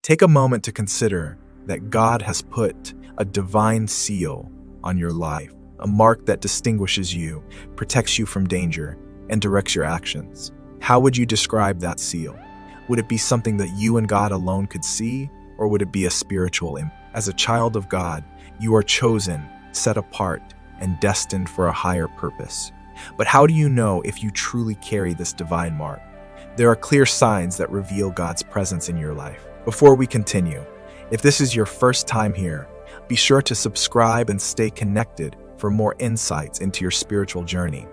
Take a moment to consider that God has put a divine seal on your life, a mark that distinguishes you, protects you from danger, and directs your actions. How would you describe that seal? Would it be something that you and God alone could see, or would it be a spiritual image? As a child of God, you are chosen, set apart, and destined for a higher purpose. But how do you know if you truly carry this divine mark? There are clear signs that reveal God's presence in your life. Before we continue, if this is your first time here, be sure to subscribe and stay connected for more insights into your spiritual journey.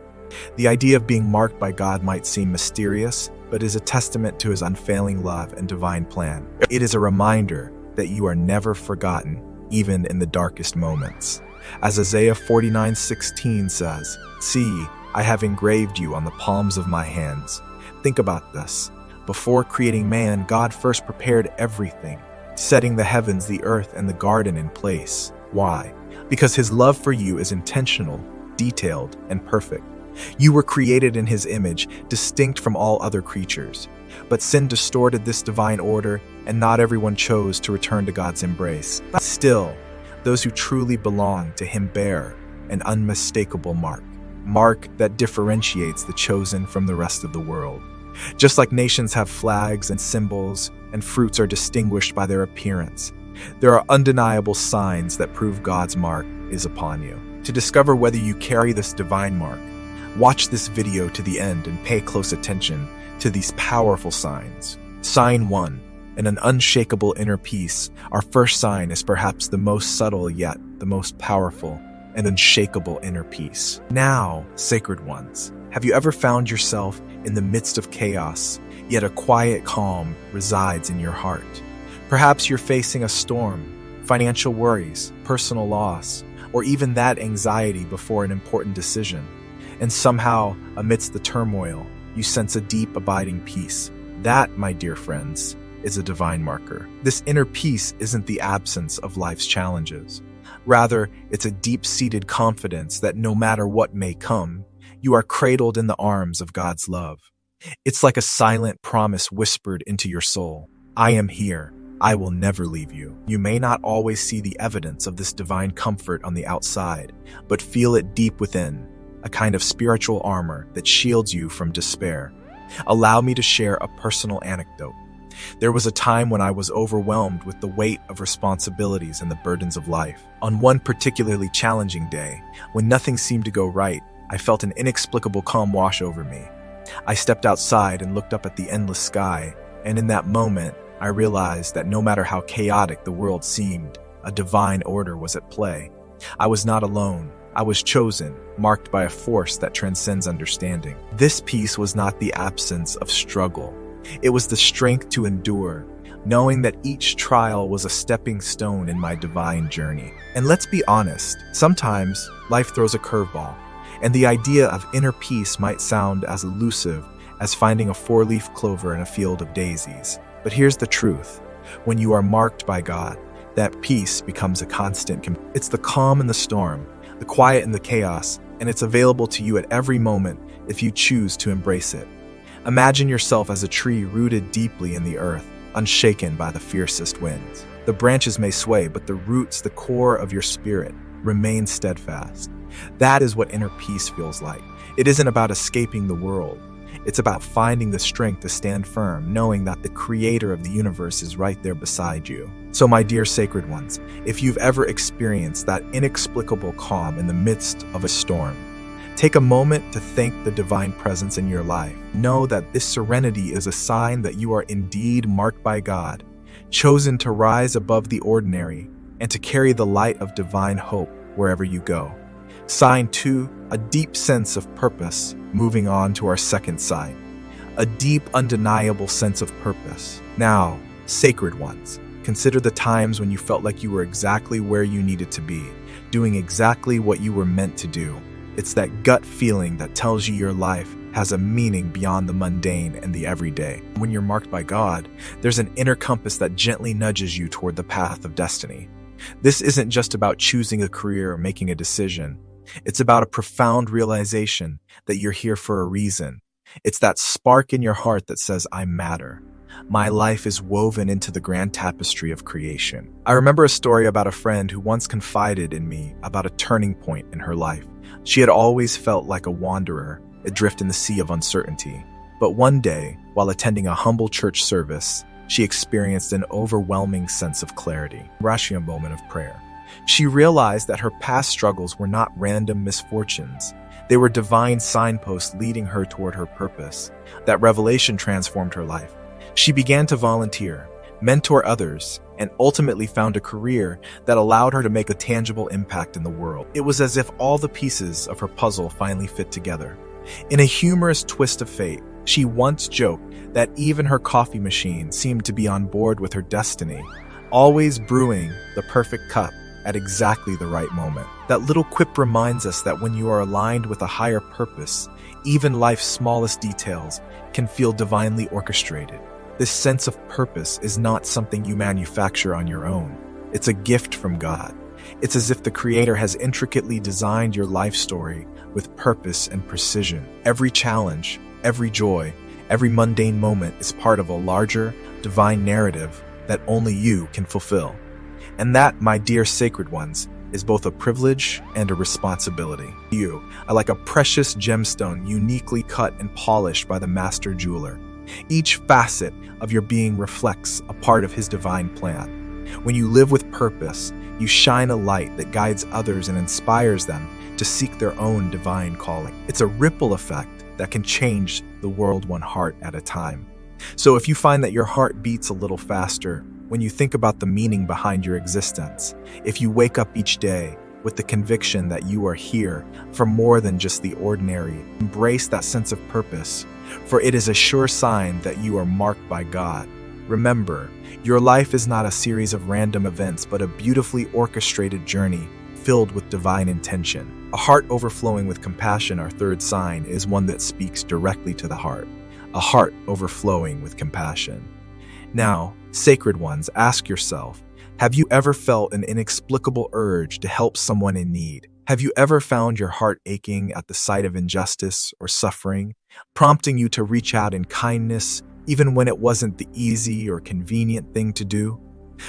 The idea of being marked by God might seem mysterious, but is a testament to His unfailing love and divine plan. It is a reminder that you are never forgotten, even in the darkest moments. As Isaiah 49:16 says, "See, I have engraved you on the palms of my hands." Think about this. Before creating man, God first prepared everything, setting the heavens, the earth, and the garden in place. Why? Because His love for you is intentional, detailed, and perfect. You were created in His image, distinct from all other creatures. But sin distorted this divine order, and not everyone chose to return to God's embrace. But still, those who truly belong to Him bear an unmistakable mark that differentiates the chosen from the rest of the world. Just like nations have flags and symbols, and fruits are distinguished by their appearance, there are undeniable signs that prove God's mark is upon you. To discover whether you carry this divine mark, watch this video to the end and pay close attention to these powerful signs. Sign 1. An unshakable inner peace. Our first sign is perhaps the most subtle yet the most powerful, an unshakable inner peace. Now, sacred ones, have you ever found yourself in the midst of chaos, yet a quiet calm resides in your heart? Perhaps you're facing a storm, financial worries, personal loss, or even that anxiety before an important decision. And somehow, amidst the turmoil, you sense a deep, abiding peace. That, my dear friends, is a divine marker. This inner peace isn't the absence of life's challenges. Rather, it's a deep-seated confidence that no matter what may come, you are cradled in the arms of God's love. It's like a silent promise whispered into your soul. I am here. I will never leave you. You may not always see the evidence of this divine comfort on the outside, but feel it deep within, a kind of spiritual armor that shields you from despair. Allow me to share a personal anecdote. There was a time when I was overwhelmed with the weight of responsibilities and the burdens of life. On one particularly challenging day, when nothing seemed to go right, I felt an inexplicable calm wash over me. I stepped outside and looked up at the endless sky, and in that moment, I realized that no matter how chaotic the world seemed, a divine order was at play. I was not alone. I was chosen, marked by a force that transcends understanding. This peace was not the absence of struggle. It was the strength to endure, knowing that each trial was a stepping stone in my divine journey. And let's be honest, sometimes life throws a curveball, and the idea of inner peace might sound as elusive as finding a four-leaf clover in a field of daisies. But here's the truth. When you are marked by God, that peace becomes a constant. It's the calm in the storm, the quiet in the chaos, and it's available to you at every moment if you choose to embrace it. Imagine yourself as a tree rooted deeply in the earth, unshaken by the fiercest winds. The branches may sway, but the roots, the core of your spirit, remain steadfast. That is what inner peace feels like. It isn't about escaping the world. It's about finding the strength to stand firm, knowing that the creator of the universe is right there beside you. So my dear sacred ones, if you've ever experienced that inexplicable calm in the midst of a storm, take a moment to thank the divine presence in your life. Know that this serenity is a sign that you are indeed marked by God, chosen to rise above the ordinary and to carry the light of divine hope wherever you go. Sign 2, a deep sense of purpose. Moving on to our second sign, a deep, undeniable sense of purpose. Now, sacred ones, consider the times when you felt like you were exactly where you needed to be, doing exactly what you were meant to do. It's that gut feeling that tells you your life has a meaning beyond the mundane and the everyday. When you're marked by God, there's an inner compass that gently nudges you toward the path of destiny. This isn't just about choosing a career or making a decision. It's about a profound realization that you're here for a reason. It's that spark in your heart that says, I matter. My life is woven into the grand tapestry of creation. I remember a story about a friend who once confided in me about a turning point in her life. She had always felt like a wanderer, adrift in the sea of uncertainty. But one day, while attending a humble church service, she experienced an overwhelming sense of clarity, a moment of prayer. She realized that her past struggles were not random misfortunes. They were divine signposts leading her toward her purpose. That revelation transformed her life. She began to volunteer, mentor others, and ultimately found a career that allowed her to make a tangible impact in the world. It was as if all the pieces of her puzzle finally fit together. In a humorous twist of fate, she once joked that even her coffee machine seemed to be on board with her destiny, always brewing the perfect cup at exactly the right moment. That little quip reminds us that when you are aligned with a higher purpose, even life's smallest details can feel divinely orchestrated. This sense of purpose is not something you manufacture on your own. It's a gift from God. It's as if the Creator has intricately designed your life story with purpose and precision. Every challenge, every joy, every mundane moment is part of a larger, divine narrative that only you can fulfill. And that, my dear sacred ones, is both a privilege and a responsibility. You are like a precious gemstone uniquely cut and polished by the master jeweler. Each facet of your being reflects a part of his divine plan. When you live with purpose, you shine a light that guides others and inspires them to seek their own divine calling. It's a ripple effect that can change the world one heart at a time. So if you find that your heart beats a little faster when you think about the meaning behind your existence, if you wake up each day with the conviction that you are here for more than just the ordinary, embrace that sense of purpose, for it is a sure sign that you are marked by God. Remember, your life is not a series of random events, but a beautifully orchestrated journey filled with divine intention. A heart overflowing with compassion, our third sign, is one that speaks directly to the heart. A heart overflowing with compassion. Now, sacred ones, ask yourself, have you ever felt an inexplicable urge to help someone in need? Have you ever found your heart aching at the sight of injustice or suffering, prompting you to reach out in kindness, even when it wasn't the easy or convenient thing to do?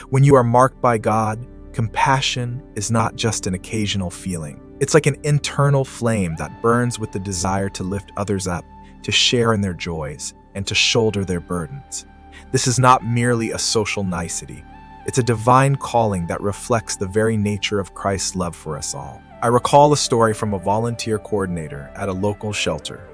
When you are marked by God, compassion is not just an occasional feeling. It's like an internal flame that burns with the desire to lift others up, to share in their joys, and to shoulder their burdens. This is not merely a social nicety. It's a divine calling that reflects the very nature of Christ's love for us all. I recall a story from a volunteer coordinator at a local shelter.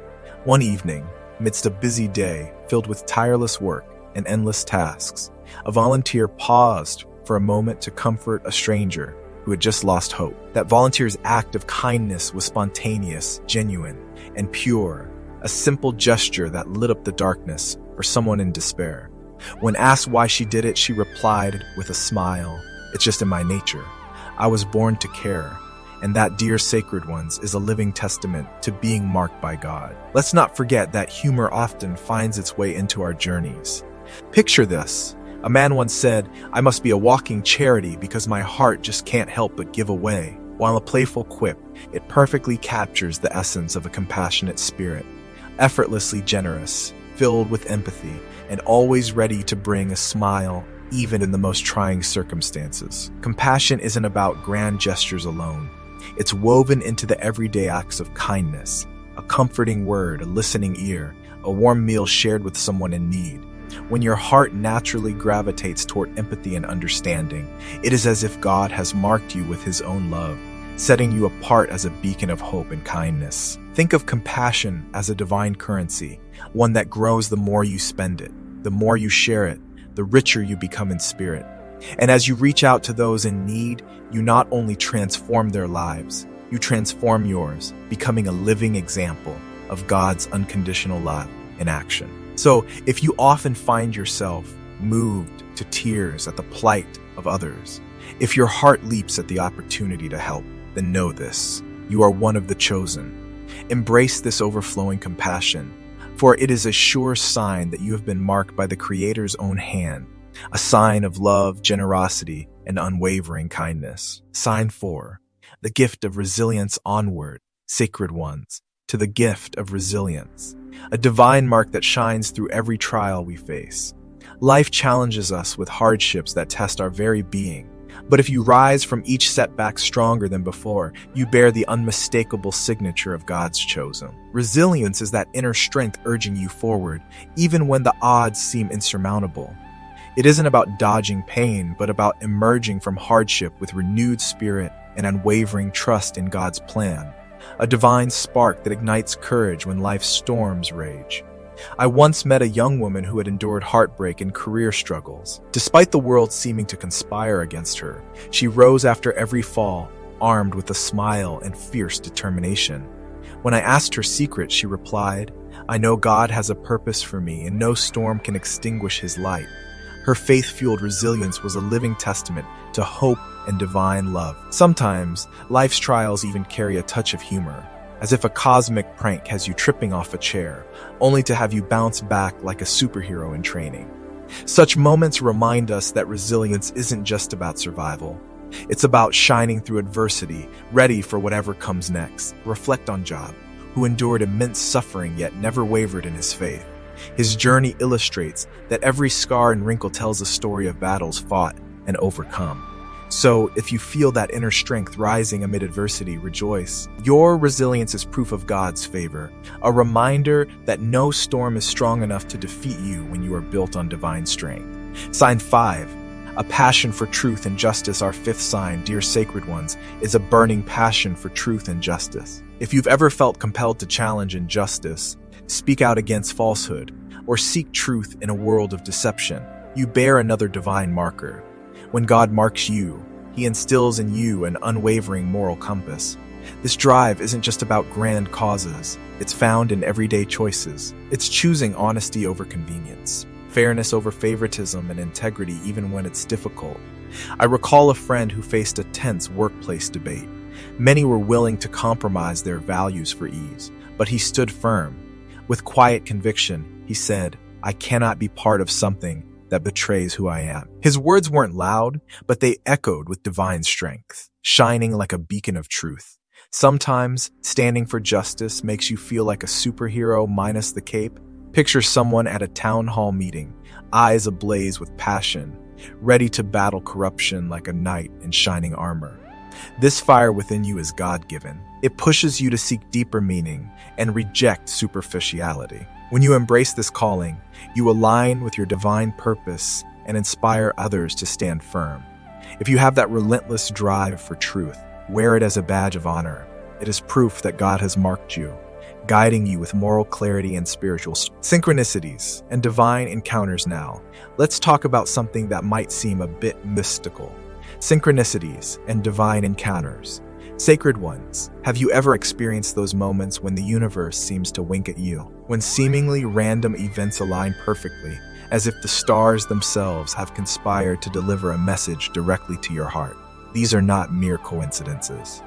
One evening, amidst a busy day filled with tireless work and endless tasks, a volunteer paused for a moment to comfort a stranger who had just lost hope. That volunteer's act of kindness was spontaneous, genuine, and pure, a simple gesture that lit up the darkness for someone in despair. When asked why she did it, she replied with a smile, "It's just in my nature. I was born to care." And that, dear sacred ones, is a living testament to being marked by God. Let's not forget that humor often finds its way into our journeys. Picture this. A man once said, "I must be a walking charity because my heart just can't help but give away." While a playful quip, it perfectly captures the essence of a compassionate spirit, effortlessly generous, filled with empathy, and always ready to bring a smile even in the most trying circumstances. Compassion isn't about grand gestures alone. It's woven into the everyday acts of kindness, a comforting word, a listening ear, a warm meal shared with someone in need. When your heart naturally gravitates toward empathy and understanding, it is as if God has marked you with His own love, setting you apart as a beacon of hope and kindness. Think of compassion as a divine currency, one that grows the more you spend it, the more you share it, the richer you become in spirit. And as you reach out to those in need, you not only transform their lives, you transform yours, becoming a living example of God's unconditional love in action. So, if you often find yourself moved to tears at the plight of others, if your heart leaps at the opportunity to help, then know this: you are one of the chosen. Embrace this overflowing compassion, for it is a sure sign that you have been marked by the Creator's own hand, a sign of love, generosity, and unwavering kindness. Sign 4, the gift of resilience. Onward, sacred ones, to the gift of resilience, a divine mark that shines through every trial we face. Life challenges us with hardships that test our very being. But if you rise from each setback stronger than before, you bear the unmistakable signature of God's chosen. Resilience is that inner strength urging you forward, even when the odds seem insurmountable. It isn't about dodging pain, but about emerging from hardship with renewed spirit and unwavering trust in God's plan, a divine spark that ignites courage when life's storms rage. I once met a young woman who had endured heartbreak and career struggles. Despite the world seeming to conspire against her, she rose after every fall, armed with a smile and fierce determination. When I asked her secret, she replied, "I know God has a purpose for me, and no storm can extinguish His light." Her faith-fueled resilience was a living testament to hope and divine love. Sometimes, life's trials even carry a touch of humor, as if a cosmic prank has you tripping off a chair, only to have you bounce back like a superhero in training. Such moments remind us that resilience isn't just about survival. It's about shining through adversity, ready for whatever comes next. Reflect on Job, who endured immense suffering yet never wavered in his faith. His journey illustrates that every scar and wrinkle tells a story of battles fought and overcome. So, if you feel that inner strength rising amid adversity, rejoice. Your resilience is proof of God's favor, a reminder that no storm is strong enough to defeat you when you are built on divine strength. Sign 5. A passion for truth and justice. Our fifth sign, dear sacred ones, is a burning passion for truth and justice. If you've ever felt compelled to challenge injustice, speak out against falsehood, or seek truth in a world of deception, you bear another divine marker. When God marks you, He instills in you an unwavering moral compass. This drive isn't just about grand causes. It's found in everyday choices. It's choosing honesty over convenience, fairness over favoritism, and integrity even when it's difficult. I recall a friend who faced a tense workplace debate. Many were willing to compromise their values for ease, but he stood firm. With quiet conviction, he said, "I cannot be part of something that betrays who I am." His words weren't loud, but they echoed with divine strength, shining like a beacon of truth. Sometimes, standing for justice makes you feel like a superhero minus the cape. Picture someone at a town hall meeting, eyes ablaze with passion, ready to battle corruption like a knight in shining armor. This fire within you is God-given. It pushes you to seek deeper meaning and reject superficiality. When you embrace this calling, you align with your divine purpose and inspire others to stand firm. If you have that relentless drive for truth, wear it as a badge of honor. It is proof that God has marked you, guiding you with moral clarity and spiritual synchronicities and divine encounters. Now, let's talk about something that might seem a bit mystical: synchronicities and divine encounters. Sacred ones, have you ever experienced those moments when the universe seems to wink at you? When seemingly random events align perfectly, as if the stars themselves have conspired to deliver a message directly to your heart? These are not mere coincidences.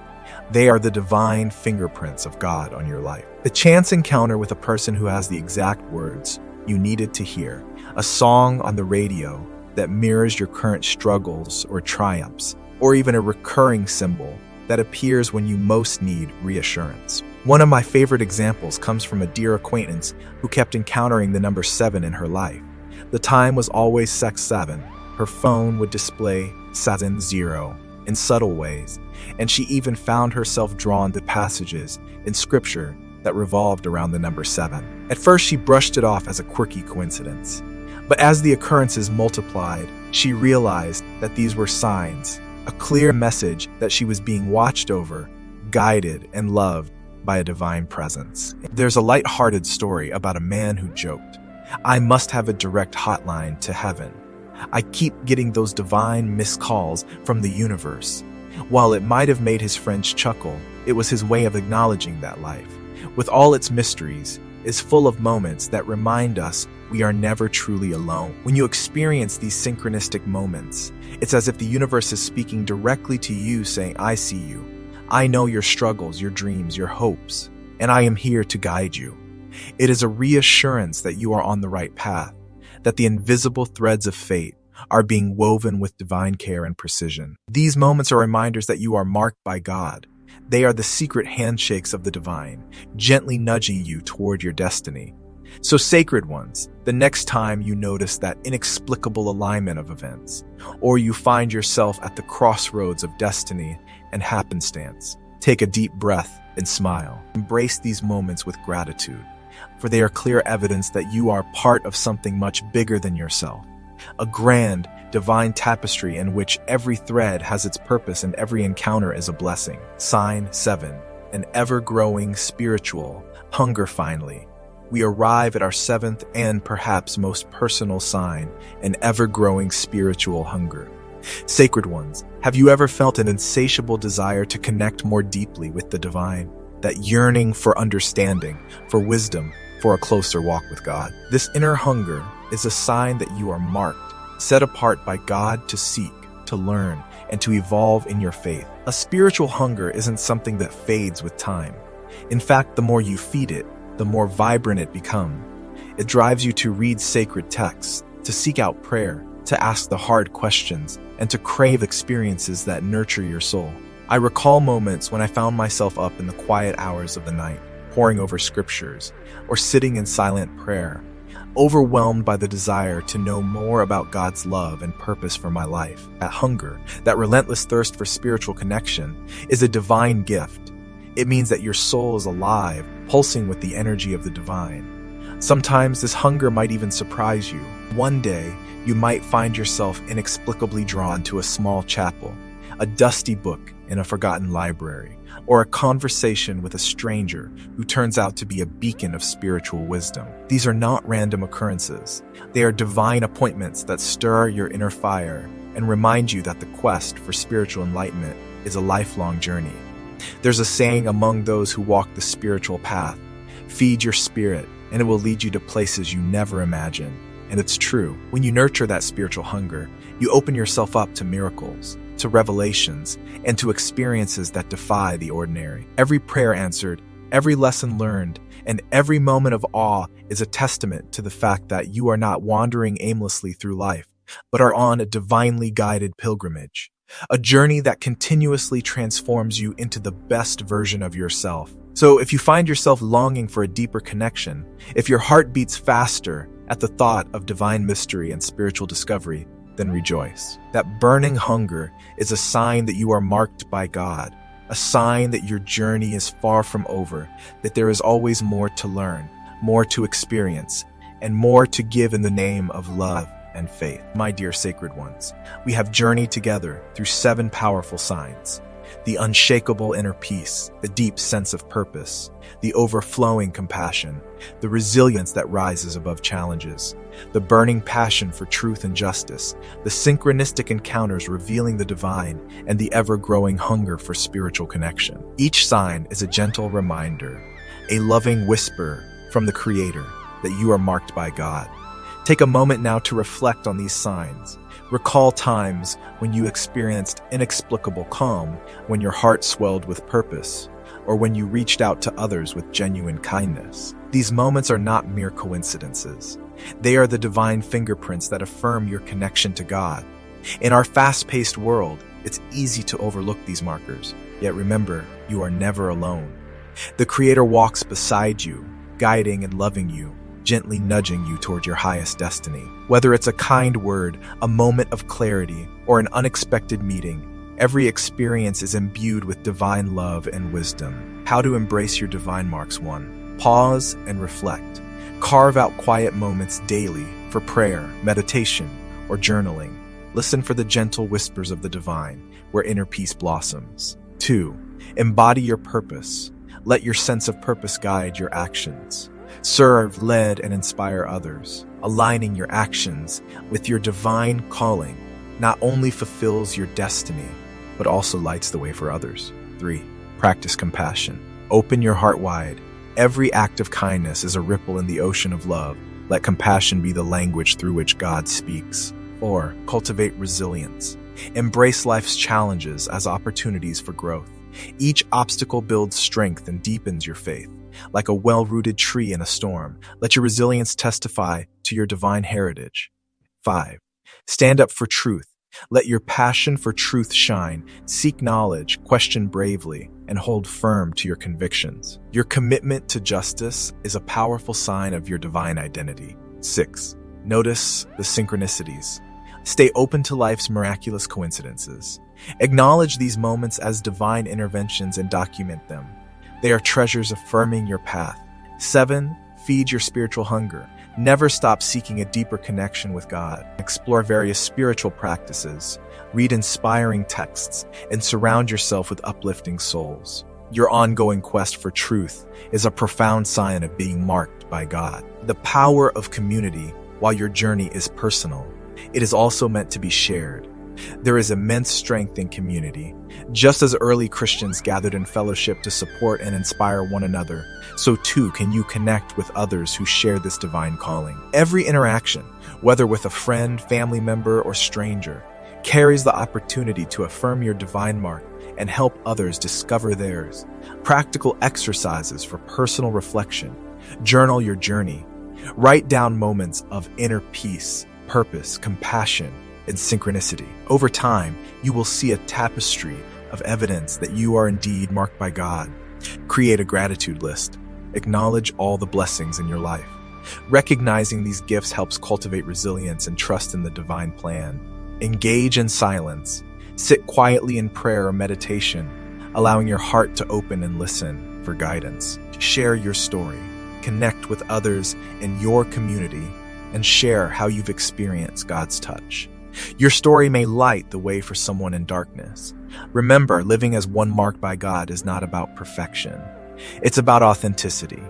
They are the divine fingerprints of God on your life. The chance encounter with a person who has the exact words you needed to hear, a song on the radio that mirrors your current struggles or triumphs, or even a recurring symbol that appears when you most need reassurance. One of my favorite examples comes from a dear acquaintance who kept encountering the number 7 in her life. The time was always 7. Her phone would display 70 in subtle ways, and she even found herself drawn to passages in scripture that revolved around the number 7. At first, she brushed it off as a quirky coincidence, but as the occurrences multiplied, she realized that these were signs, a clear message that she was being watched over, guided, and loved by a divine presence. There's a light-hearted story about a man who joked, "I must have a direct hotline to heaven. I keep getting those divine missed calls from the universe." While it might have made his friends chuckle, it was his way of acknowledging that life, with all its mysteries, is full of moments that remind us we are never truly alone. When you experience these synchronistic moments, it's as if the universe is speaking directly to you, saying, "I see you. I know your struggles, your dreams, your hopes, and I am here to guide you." It is a reassurance that you are on the right path, that the invisible threads of fate are being woven with divine care and precision. These moments are reminders that you are marked by God. They are the secret handshakes of the divine, gently nudging you toward your destiny. So, sacred ones, the next time you notice that inexplicable alignment of events, or you find yourself at the crossroads of destiny and happenstance, take a deep breath and smile. Embrace these moments with gratitude, for they are clear evidence that you are part of something much bigger than yourself, a grand, divine tapestry in which every thread has its purpose and every encounter is a blessing. Sign 7, an ever-growing spiritual hunger. Finally, we arrive at our seventh and perhaps most personal sign, an ever-growing spiritual hunger. Sacred ones, have you ever felt an insatiable desire to connect more deeply with the divine? That yearning for understanding, for wisdom, for a closer walk with God? This inner hunger is a sign that you are marked, set apart by God to seek, to learn, and to evolve in your faith. A spiritual hunger isn't something that fades with time. In fact, the more you feed it, the more vibrant it becomes. It drives you to read sacred texts, to seek out prayer, to ask the hard questions, and to crave experiences that nurture your soul. I recall moments when I found myself up in the quiet hours of the night, poring over scriptures, or sitting in silent prayer, overwhelmed by the desire to know more about God's love and purpose for my life. That hunger, that relentless thirst for spiritual connection, is a divine gift. It means that your soul is alive, pulsing with the energy of the divine. Sometimes this hunger might even surprise you. One day, you might find yourself inexplicably drawn to a small chapel, a dusty book in a forgotten library, or a conversation with a stranger who turns out to be a beacon of spiritual wisdom. These are not random occurrences. They are divine appointments that stir your inner fire and remind you that the quest for spiritual enlightenment is a lifelong journey. There's a saying among those who walk the spiritual path: feed your spirit, and it will lead you to places you never imagined. And it's true. When you nurture that spiritual hunger, you open yourself up to miracles, to revelations, and to experiences that defy the ordinary. Every prayer answered, every lesson learned, and every moment of awe is a testament to the fact that you are not wandering aimlessly through life, but are on a divinely guided pilgrimage, a journey that continuously transforms you into the best version of yourself. So if you find yourself longing for a deeper connection, if your heart beats faster at the thought of divine mystery and spiritual discovery, then rejoice. That burning hunger is a sign that you are marked by God, a sign that your journey is far from over, that there is always more to learn, more to experience, and more to give in the name of love and faith. My dear sacred ones, we have journeyed together through 7 powerful signs: the unshakable inner peace, the deep sense of purpose, the overflowing compassion, the resilience that rises above challenges, the burning passion for truth and justice, the synchronistic encounters revealing the divine, and the ever-growing hunger for spiritual connection. Each sign is a gentle reminder, a loving whisper from the Creator that you are marked by God. Take a moment now to reflect on these signs. Recall times when you experienced inexplicable calm, when your heart swelled with purpose, or when you reached out to others with genuine kindness. These moments are not mere coincidences. They are the divine fingerprints that affirm your connection to God. In our fast-paced world, it's easy to overlook these markers. Yet remember, you are never alone. The Creator walks beside you, guiding and loving you, gently nudging you toward your highest destiny. Whether it's a kind word, a moment of clarity, or an unexpected meeting, every experience is imbued with divine love and wisdom. How to embrace your divine marks. 1. Pause and reflect. Carve out quiet moments daily for prayer, meditation, or journaling. Listen for the gentle whispers of the divine, where inner peace blossoms. 2. Embody your purpose. Let your sense of purpose guide your actions. Serve, lead, and inspire others. Aligning your actions with your divine calling not only fulfills your destiny, but also lights the way for others. 3. Practice compassion. Open your heart wide. Every act of kindness is a ripple in the ocean of love. Let compassion be the language through which God speaks. 4. Cultivate resilience. Embrace life's challenges as opportunities for growth. Each obstacle builds strength and deepens your faith. Like a well-rooted tree in a storm, let your resilience testify to your divine heritage. 5. Stand up for truth. Let your passion for truth shine. Seek knowledge, question bravely, and hold firm to your convictions. Your commitment to justice is a powerful sign of your divine identity. 6. Notice the synchronicities. Stay open to life's miraculous coincidences. Acknowledge these moments as divine interventions and document them. They are treasures affirming your path. 7. Feed your spiritual hunger. Never stop seeking a deeper connection with God. Explore various spiritual practices, read inspiring texts, and surround yourself with uplifting souls. Your ongoing quest for truth is a profound sign of being marked by God. The power of community, while your journey is personal, it is also meant to be shared. There is immense strength in community. Just as early Christians gathered in fellowship to support and inspire one another, so too can you connect with others who share this divine calling. Every interaction, whether with a friend, family member, or stranger, carries the opportunity to affirm your divine mark and help others discover theirs. Practical exercises for personal reflection. Journal your journey. Write down moments of inner peace, purpose, compassion, and synchronicity. Over time, you will see a tapestry of evidence that you are indeed marked by God. Create a gratitude list. Acknowledge all the blessings in your life. Recognizing these gifts helps cultivate resilience and trust in the divine plan. Engage in silence. Sit quietly in prayer or meditation, allowing your heart to open and listen for guidance. Share your story. Connect with others in your community and share how you've experienced God's touch. Your story may light the way for someone in darkness. Remember, living as one marked by God is not about perfection. It's about authenticity.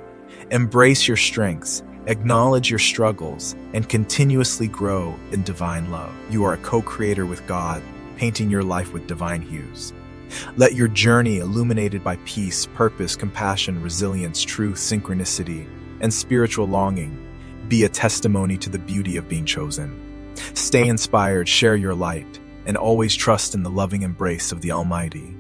Embrace your strengths, acknowledge your struggles, and continuously grow in divine love. You are a co-creator with God, painting your life with divine hues. Let your journey, illuminated by peace, purpose, compassion, resilience, truth, synchronicity, and spiritual longing, be a testimony to the beauty of being chosen. Stay inspired, share your light, and always trust in the loving embrace of the Almighty.